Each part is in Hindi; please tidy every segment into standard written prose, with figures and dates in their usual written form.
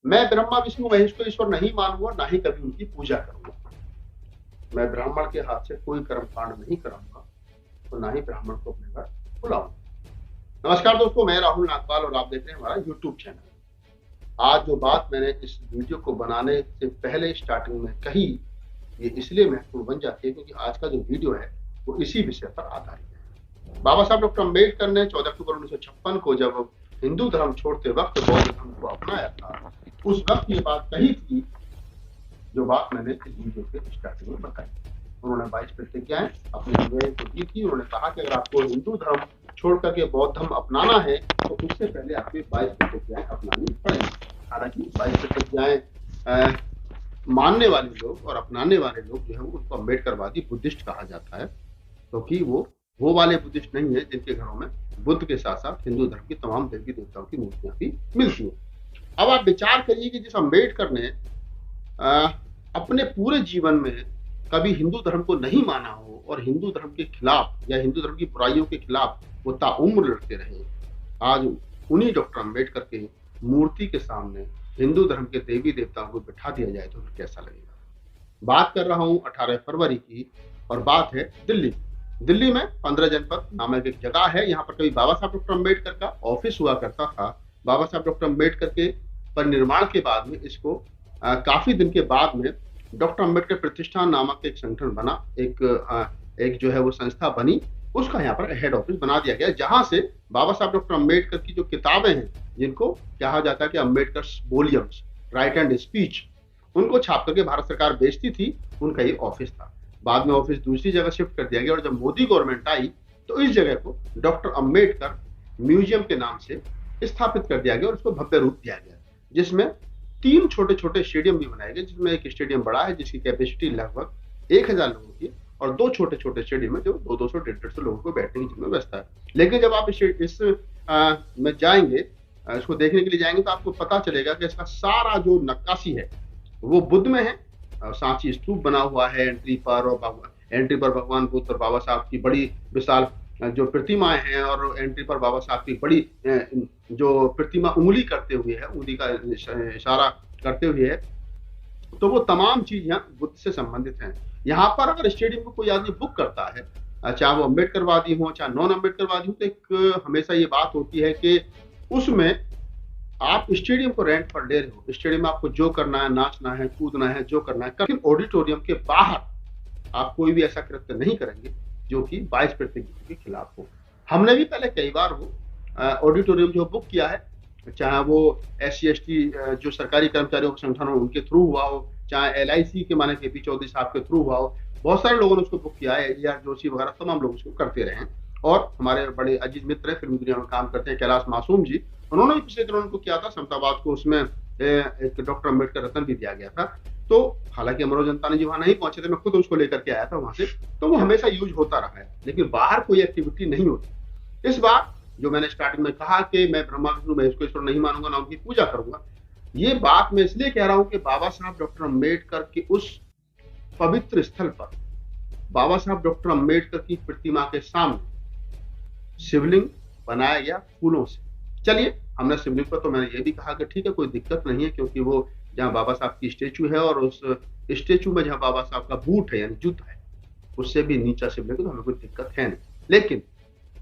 मैं ब्रह्मा विष्णु महेश को ईश्वर नहीं मानूंगा, ना ही कभी उनकी पूजा करूंगा। मैं ब्राह्मण के हाथ से कोई कर्मकांड नहीं कराऊंगा, तो ना ही ब्राह्मण को अपने घर बुलाऊंगा। नमस्कार दोस्तों, मैं राहुल नागपाल और आप देख रहे हैं हमारा यूट्यूब चैनल। आज जो बात मैंने इस वीडियो को बनाने से पहले स्टार्टिंग में कही, ये इसलिए महत्वपूर्ण बन जाती है क्योंकि आज का जो वीडियो है वो इसी विषय पर आधारित है। बाबा साहब डॉक्टर अम्बेडकर ने 14 अक्टूबर 1956 को जब हिंदू धर्म छोड़ते वक्त बौद्ध धर्म को अपनाया था, उस वक्त ये बात कही थी जो बात मैंने इस वीडियो के स्टार्टिंग में बताई। उन्होंने 22 प्रतिज्ञाएं अपने निवेदन को दी थी। उन्होंने कहा कि अगर आपको हिंदू धर्म छोड़ करके बौद्ध धर्म अपनाना है तो उससे पहले आपको 22 प्रतिज्ञाएं अपनानी पड़ेंगी। हालांकि 22 प्रतिज्ञाएं मानने वाले लोग और अपनाने वाले लोग जो है उनको अम्बेडकरवादी बुद्धिस्ट कहा जाता है, क्योंकि वो वाले बुद्धिस्ट नहीं है जिनके घरों में बुद्ध के साथ साथ हिंदू धर्म की तमाम देवी देवताओं की मूर्तियां भी मिलती हैं। अब आप विचार करिए कि जिस अम्बेडकर ने अपने पूरे जीवन में कभी हिंदू धर्म को नहीं माना हो और हिंदू धर्म के खिलाफ या हिंदू धर्म की बुराइयों के खिलाफ वो ताउम्र लड़ते रहे, आज उन्हीं डॉक्टर अम्बेडकर के मूर्ति के सामने हिंदू धर्म के देवी देवताओं को बिठा दिया जाए तो फिर कैसा लगेगा। बात कर रहा हूं 18 फरवरी की, और बात है दिल्ली में 15 जनपद नामक एक जगह है। यहाँ पर कभी बाबा साहब डॉक्टर अम्बेडकर का ऑफिस हुआ करता था। बाबा साहब डॉक्टर अम्बेडकर के परिनिर्माण के बाद में इसको काफी दिन के बाद में डॉक्टर अम्बेडकर प्रतिष्ठान नामक एक संगठन बना, एक जो है वो संस्था बनी, उसका यहाँ पर हेड ऑफिस बना दिया गया, जहां से बाबा साहब डॉक्टर अम्बेडकर की जो किताबें हैं, जिनको कहा जाता है कि Ambedkar volumes, right and speech, उनको छाप करके भारत सरकार बेचती थी, उनका ये ऑफिस था। बाद में ऑफिस दूसरी जगह शिफ्ट कर दिया गया और जब मोदी गवर्नमेंट आई तो इस जगह को डॉक्टर अम्बेडकर म्यूजियम के नाम से स्थापित कर दिया गया और उसको भव्य रूप दिया गया, जिसमें 3 छोटे छोटे स्टेडियम भी बनाए गए, जिसमें एक स्टेडियम बड़ा है जिसकी कैपेसिटी लगभग 1000 लोगों की, और 2 छोटे छोटे स्टेडियम है जो 200 150 लोगों को बैठने की जिसमें व्यवस्था है। लेकिन जब आप इस में जाएंगे, इसको देखने के लिए जाएंगे, तो आपको पता चलेगा कि इसका सारा जो नक्काशी है वो बुद्ध में है। सांची स्तूप बना हुआ है एंट्री पर भगवान बुद्ध और बाबा साहब की बड़ी विशाल जो प्रतिमाएं हैं, और एंट्री पर बाबा साहब की बड़ी जो प्रतिमा उंगली करते हुए है, उंगली का इशारा करते हुए है, तो वो तमाम चीज यहाँ बुद्ध से संबंधित हैं। यहाँ पर अगर स्टेडियम को कोई आदमी बुक करता है, चाहे वो अम्बेडकरवादी हो चाहे नॉन अम्बेडकरवादी हो, तो एक हमेशा ये बात होती है कि उसमें आप स्टेडियम को रेंट पर ले रहे हो, स्टेडियम में आपको जो करना है, नाचना है, कूदना है, जो करना है, लेकिन ऑडिटोरियम के बाहर आप कोई भी ऐसा कृत्य नहीं करेंगे जो कि 22 प्रतिज्ञा के खिलाफ हो। हमने भी पहले कई बार वो ऑडिटोरियम जो बुक किया है, चाहे वो SC ST जो सरकारी कर्मचारियों का संगठन हो उनके थ्रू हुआ हो, चाहे LIC के माने KP चौधरी साहब के थ्रू हुआ हो, बहुत सारे लोगों ने उसको बुक किया है, AR जोशी वगैरह तमाम लोग उसको करते रहे हैं। और हमारे बड़े अजीज मित्र है, फिल्म दुनिया में काम करते हैं, कैलाश मासूम जी, उन्होंने भी पिछले दिनों उनको किया था समतावाद को, उसमें एक डॉक्टर अम्बेडकर रत्न भी दिया गया था। तो हालांकि अमरो जनता ने जी वहां नहीं पहुंचे थे, मैं खुद उसको लेकर के आया था वहां से, तो वो हमेशा यूज होता रहा है, लेकिन बाहर कोई एक्टिविटी नहीं होती। इस बार जो मैंने स्टार्टिंग में कहा कि मैं ब्रह्मा विष्णु महेश को ईश्वर नहीं मानूंगा, ना उनकी पूजा करूंगा, ये बात मैं इसलिए कह रहा हूं कि बाबा साहब डॉक्टर अम्बेडकर के उस पवित्र स्थल पर बाबा साहब डॉक्टर अम्बेडकर की प्रतिमा के सामने शिवलिंग बनाया गया फूलों से। चलिए, हमने शिवलिंग पर तो मैंने ये भी कहा कि ठीक है, कोई दिक्कत नहीं है, क्योंकि वो जहाँ बाबा साहब की स्टेचू है और उस स्टेचू में जहाँ बाबा साहब का बूट है यानी जूता है, उससे भी नीचा शिवलिंग, तो हमें कोई दिक्कत है नहीं। लेकिन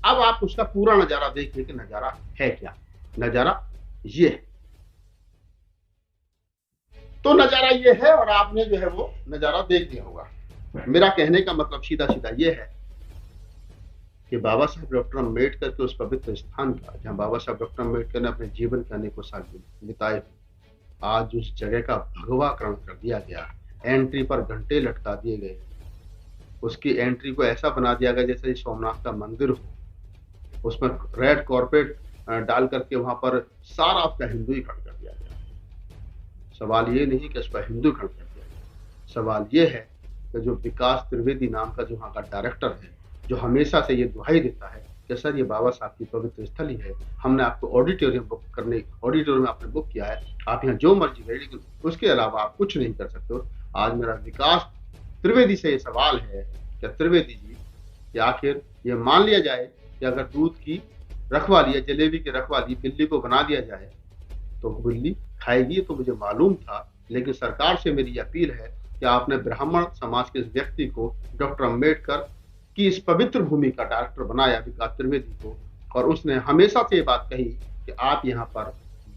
अब आप उसका पूरा नजारा देखिए कि नजारा है क्या। नजारा ये है, तो नजारा ये है, और आपने जो है वो नजारा देख लिया होगा। मेरा कहने का मतलब सीधा सीधा ये है कि बाबा साहब डॉक्टर अम्बेडकर के उस पवित्र स्थान का, जहां बाबा साहब डॉक्टर अम्बेडकर ने अपने जीवन के अनेकों साल बिताए, आज उस जगह का भगवाकरण कर दिया गया। एंट्री पर घंटे लटका दिए गए, उसकी एंट्री को ऐसा बना दिया गया जैसे सोमनाथ का मंदिर हो, उसमें रेड कॉर्पेट डाल करके वहां पर सारा आपका हिंदू ही खड़ा कर दिया गया। सवाल ये नहीं कि उस पर हिंदू खड़ा कर दिया गया, सवाल ये है कि जो विकास त्रिवेदी नाम का जो वहाँ का डायरेक्टर है, जो हमेशा से ये दुहाई देता है कि सर ये बाबा साहब की पवित्र स्थल ही है, हमने आपको ऑडिटोरियम आपने बुक किया है, आप यहाँ जो मर्जी करें, लेकिन उसके अलावा आप कुछ नहीं कर सकते हो। आज मेरा विकास त्रिवेदी से ये सवाल है कि त्रिवेदी जी, कि आखिर ये मान लिया जाए कि अगर दूध की रखवाली या जलेबी की रखवाली बिल्ली को बना दिया जाए तो बिल्ली खाएगी तो मुझे मालूम था, लेकिन सरकार से मेरी अपील है कि आपने ब्राह्मण समाज के इस व्यक्ति को, डॉक्टर अम्बेडकर की इस पवित्र भूमि का डायरेक्टर बनाया विकास त्रिवेदी को, और उसने हमेशा से ये बात कही कि आप यहाँ पर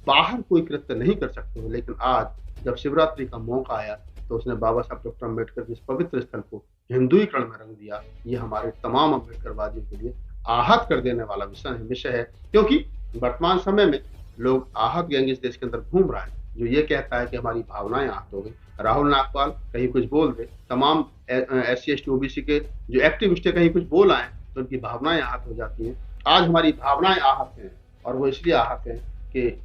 बाहर कोई कृत्य नहीं कर सकते हो, लेकिन आज जब शिवरात्रि का मौका आया तो उसने बाबा साहब डॉक्टर अम्बेडकर के इस पवित्र स्थल को हिंदुईकरण में रंग दिया। ये हमारे तमाम अम्बेडकरवादियों के लिए आहत कर देने वाला विषय है, क्योंकि वर्तमान समय में लोग आहत गैंग इस देश के अंदर घूम रहा है जो ये कहता है कि हमारी भावनाएं आहत हो गई। राहुल नागपाल कहीं कुछ बोल दे, तमाम SC ST OBC के जो एक्टिविस्ट है कहीं कुछ बोल आए तो उनकी भावनाएं आहत हो जाती हैं। आज हमारी भावनाएं आहत हैं, और वो इसलिए आहत हैं कि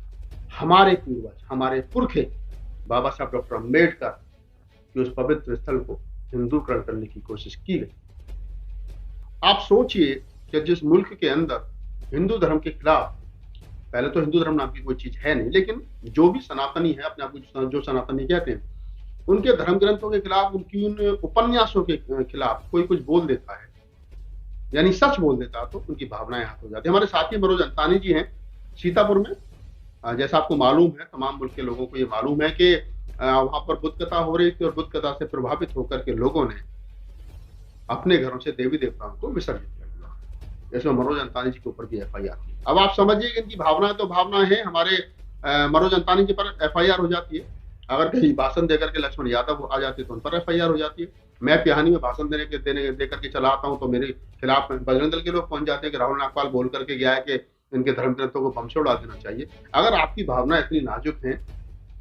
हमारे पूर्वज, हमारे पुरखे बाबा साहब डॉक्टर अम्बेडकर की उस पवित्र स्थल को हिंदूकरण करने की कोशिश की गई। आप सोचिए कि जिस मुल्क के अंदर हिंदू धर्म के खिलाफ, पहले तो हिंदू धर्म नाम की कोई चीज है नहीं, लेकिन जो भी सनातनी है, अपने आप को जो सनातनी कहते हैं, उनके धर्म ग्रंथों के खिलाफ, उनकी उन उपन्यासों के खिलाफ कोई कुछ बोल देता है, यानी सच बोल देता है, तो उनकी भावनाएं आहत हो जाती है। हमारे साथी मनोज अंतानी जी हैं सीतापुर में। जैसा आपको मालूम है, तमाम मुल्क के लोगों को ये मालूम है कि वहां पर बुद्ध कथा हो रही थी, और बुद्ध कथा से प्रभावित होकर के लोगों ने अपने घरों से देवी देवताओं को विसर्जित कर दिया। इसमें मनोज अंतानी जी के ऊपर भी FIR की। अब आप समझिए कि इनकी भावना तो भावना है, हमारे मनोज अंतानी जी पर FIR हो जाती है। अगर कहीं भाषण देकर के लक्ष्मण यादव आ जाते तो उन पर FIR हो जाती है। मैं पिहानी में भाषण दे करके चला आता हूँ तो मेरे खिलाफ बजरंग दल के लोग पहुंच जाते हैं कि राहुल नागपाल बोल करके गया है कि इनके धर्म ग्रंथों को बम से उड़ा देना चाहिए। अगर आपकी भावना इतनी नाजुक है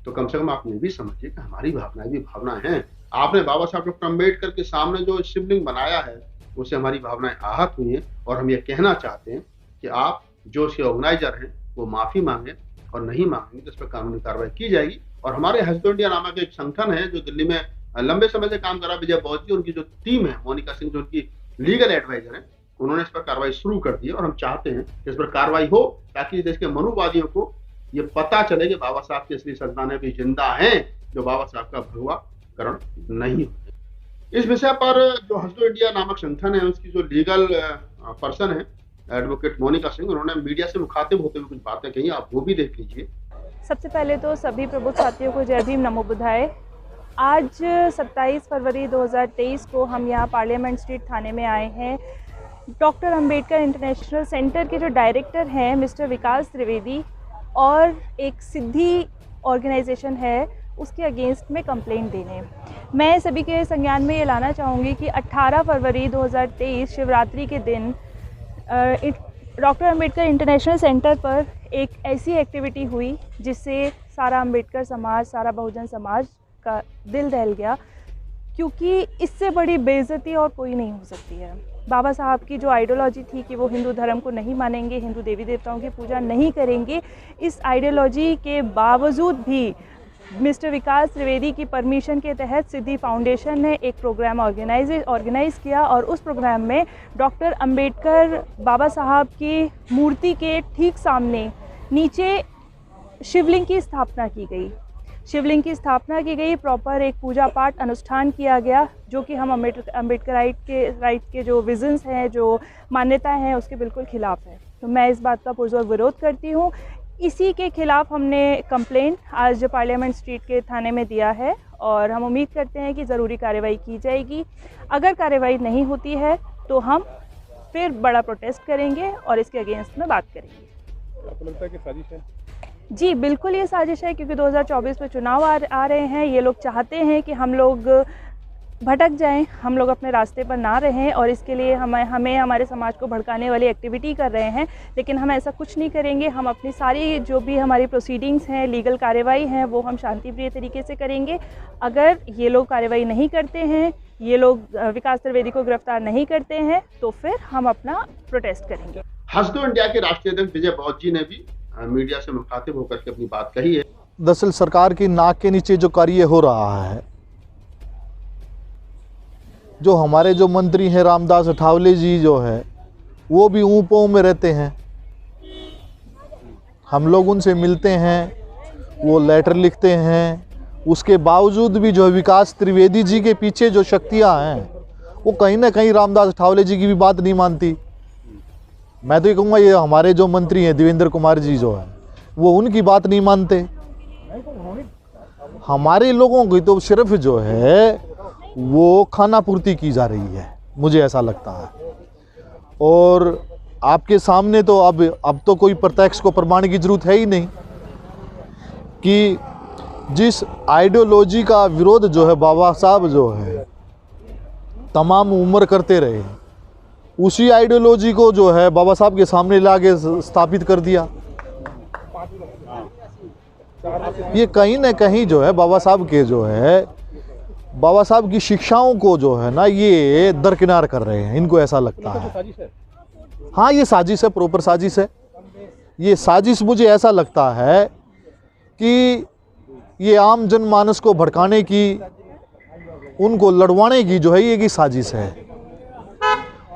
तो कम से कम आप ये भी समझिए कि हमारी भावनाएं भी भावनाएं हैं। आपने बाबा साहब डॉक्टर अम्बेडकर के सामने जो शिवलिंग बनाया है उससे हमारी भावनाएं आहत हुई हैं, और हम ये कहना चाहते हैं कि आप जो उसके ऑर्गेनाइजर हैं वो माफी मांगे, और नहीं मांगेंगे तो इस पर कानूनी कार्रवाई की जाएगी। और हमारे हस्बैंड इंडिया नामक एक संगठन है जो दिल्ली में लंबे समय से काम कर रहा है, विजय बौद्ध जी, उनकी जो टीम है, मोनिका सिंह जो उनकी लीगल एडवाइजर है, उन्होंने इस पर कार्रवाई शुरू कर दी है, और हम चाहते हैं कि इस पर कार्रवाई हो ताकि देश के मनुवादियों को ये पता चले कि बाबा साहब की असली संतानें भी जिंदा हैं जो बाबा साहब का भगवाकरण नहीं होते। इस विषय पर जो हस्बैंड इंडिया नामक संगठन है उसकी जो लीगल पर्सन है एडवोकेट मोनिका सिंह, उन्होंने मीडिया से मुखातिब होते हुए कुछ बातें कही, आप वो भी देख लीजिए। सबसे पहले तो सभी प्रबुद्ध साथियों को जय भीम, नमो बुद्धाय। आज 27 फरवरी 2023 को हम यहाँ पार्लियामेंट स्ट्रीट थाने में आए हैं। डॉक्टर अंबेडकर इंटरनेशनल सेंटर के जो डायरेक्टर हैं मिस्टर विकास त्रिवेदी, और एक सिद्धि ऑर्गेनाइजेशन है उसके अगेंस्ट में कंप्लेंट देने। मैं सभी के संज्ञान में ये लाना चाहूँगी कि 18 फरवरी 2023 शिवरात्रि के दिन डॉक्टर अंबेडकर इंटरनेशनल सेंटर पर एक ऐसी एक्टिविटी हुई जिससे सारा अंबेडकर समाज, सारा बहुजन समाज का दिल दहल गया, क्योंकि इससे बड़ी बेइज्जती और कोई नहीं हो सकती है। बाबा साहब की जो आइडियोलॉजी थी कि वो हिंदू धर्म को नहीं मानेंगे, हिंदू देवी देवताओं की पूजा नहीं करेंगे, इस आइडियोलॉजी के बावजूद भी मिस्टर विकास त्रिवेदी की परमिशन के तहत सिद्धि फाउंडेशन ने एक प्रोग्राम ऑर्गेनाइज़ किया, और उस प्रोग्राम में डॉक्टर अंबेडकर बाबा साहब की मूर्ति के ठीक सामने नीचे शिवलिंग की स्थापना की गई। शिवलिंग की स्थापना की गई, प्रॉपर एक पूजा पाठ अनुष्ठान किया गया, जो कि हम अम्बेडकर के जो विजन्स हैं, जो मान्यताएं हैं, उसके बिल्कुल खिलाफ है। तो मैं इस बात का पुरजोर विरोध करती हूँ। इसी के खिलाफ हमने कंप्लेंट आज पार्लियामेंट स्ट्रीट के थाने में दिया है, और हम उम्मीद करते हैं कि ज़रूरी कार्रवाई की जाएगी। अगर कार्रवाई नहीं होती है तो हम फिर बड़ा प्रोटेस्ट करेंगे और इसके अगेंस्ट में बात करेंगे। आपको लगता है कि साजिश है? जी बिल्कुल ये साजिश है, क्योंकि 2024 में चुनाव आ रहे हैं। ये लोग चाहते हैं कि हम लोग भटक जाएं, हम लोग अपने रास्ते पर ना रहें, और इसके लिए हमें हमारे समाज को भड़काने वाली एक्टिविटी कर रहे हैं। लेकिन हम ऐसा कुछ नहीं करेंगे। हम अपनी सारी जो भी हमारी प्रोसीडिंग्स हैं, लीगल कार्रवाई हैं, वो हम शांतिप्रिय तरीके से करेंगे। अगर ये लोग कार्रवाई नहीं करते हैं, ये लोग विकास त्रिवेदी को गिरफ्तार नहीं करते हैं, तो फिर हम अपना प्रोटेस्ट करेंगे। हस्बैंड इंडिया के राष्ट्रीय अध्यक्ष विजय बौद्ध जी ने भी मीडिया से मुखातिब होकर के अपनी बात कही है। दरअसल सरकार की नाक के नीचे जो कार्य हो रहा है, जो हमारे जो मंत्री हैं रामदास अठावले जी जो है, वो भी ऊँपों में रहते हैं। हम लोग उनसे मिलते हैं, वो लेटर लिखते हैं, उसके बावजूद भी जो है विकास त्रिवेदी जी के पीछे जो शक्तियां हैं वो कहीं ना कहीं रामदास अठावले जी की भी बात नहीं मानती। मैं तो ये कहूँगा ये हमारे जो मंत्री हैं देवेंद्र कुमार जी जो है वो उनकी बात नहीं मानते। हमारे लोगों की तो सिर्फ जो है वो खाना पूर्ति की जा रही है, मुझे ऐसा लगता है। और आपके सामने तो अब तो कोई प्रत्यक्ष को प्रमाण की जरूरत है ही नहीं कि जिस आइडियोलॉजी का विरोध जो है बाबा साहब जो है तमाम उम्र करते रहे, उसी आइडियोलॉजी को जो है बाबा साहब के सामने लाके स्थापित कर दिया। ये कहीं ना कहीं जो है बाबा साहब के जो है बाबा साहब की शिक्षाओं को जो है ना ये दरकिनार कर रहे हैं, इनको ऐसा लगता है। हाँ, ये साजिश है, प्रॉपर साजिश है। ये साजिश मुझे ऐसा लगता है कि ये आम जनमानस को भड़काने की, उनको लड़वाने की जो है ये की साजिश है।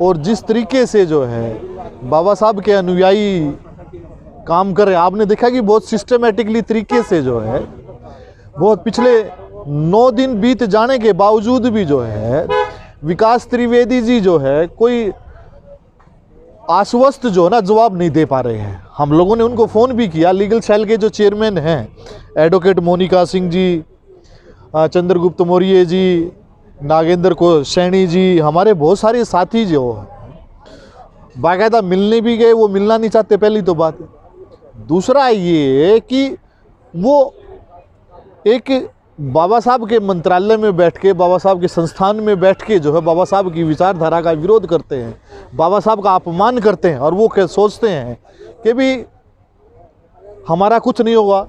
और जिस तरीके से जो है बाबा साहब के अनुयायी काम कर रहे हैं, आपने देखा कि बहुत सिस्टमेटिकली तरीके से जो है, बहुत पिछले 9 दिन बीत जाने के बावजूद भी जो है विकास त्रिवेदी जी जो है कोई आश्वस्त जो ना जवाब नहीं दे पा रहे हैं। हम लोगों ने उनको फ़ोन भी किया, लीगल सेल के जो चेयरमैन हैं एडवोकेट मोनिका सिंह जी, चंद्रगुप्त मौर्य जी, नागेंद्र को सैनी जी, हमारे बहुत सारे साथी जो बाकायदा मिलने भी गए, वो मिलना नहीं चाहते, पहली तो बात। दूसरा ये कि वो एक बाबा साहब के मंत्रालय में बैठ के, बाबा साहब के संस्थान में बैठ के जो है बाबा साहब की विचारधारा का विरोध करते हैं, बाबा साहब का अपमान करते हैं, और वो क्या सोचते हैं कि भी हमारा कुछ नहीं होगा,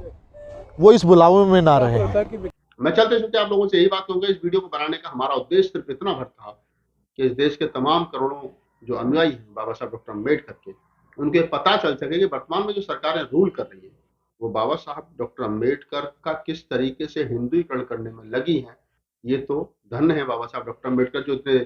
वो इस बुलावे में ना रहे। मैं चलते चलते आप लोगों से यही बात कहूंगा, इस वीडियो को बनाने का हमारा उद्देश्य सिर्फ इतना भर था कि इस देश के तमाम करोड़ों जो अनुयायी हैं बाबा साहब डॉक्टर अम्बेडकर के, उनके पता चल सके कि वर्तमान में जो सरकारें रूल कर रही है वो बाबा साहब डॉक्टर अम्बेडकर का किस तरीके से हिंदुईकरण करने में लगी हैं। ये तो धन्य है बाबा साहब डॉक्टर अम्बेडकर, जो इतने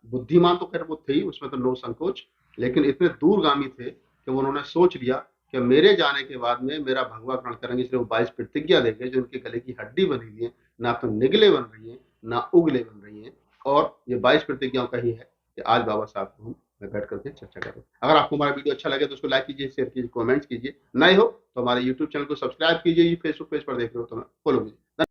बुद्धिमान तो खैर वो थे ही, उसमें तो नो संकोच, लेकिन इतने दूरगामी थे कि उन्होंने सोच लिया कि मेरे जाने के बाद में मेरा भगवाकरण करेंगे, इसलिए वो 22 प्रतिज्ञा देंगे जो उनके गले की हड्डी बनी हुई है, ना तो निगले बन रही है ना उगले बन रही है। और ये 22 प्रतिज्ञाओं का ही है कि आज बाबा साहब को मैं बैठ करके चर्चा करूँ। अगर आपको हमारा वीडियो अच्छा लगे तो उसको लाइक कीजिए, शेयर कीजिए, कमेंट्स कीजिए। नए हो तो हमारे यूट्यूब चैनल को सब्सक्राइब कीजिए, फेसबुक पेज पर देख रहे हो तो फॉलो कीजिए।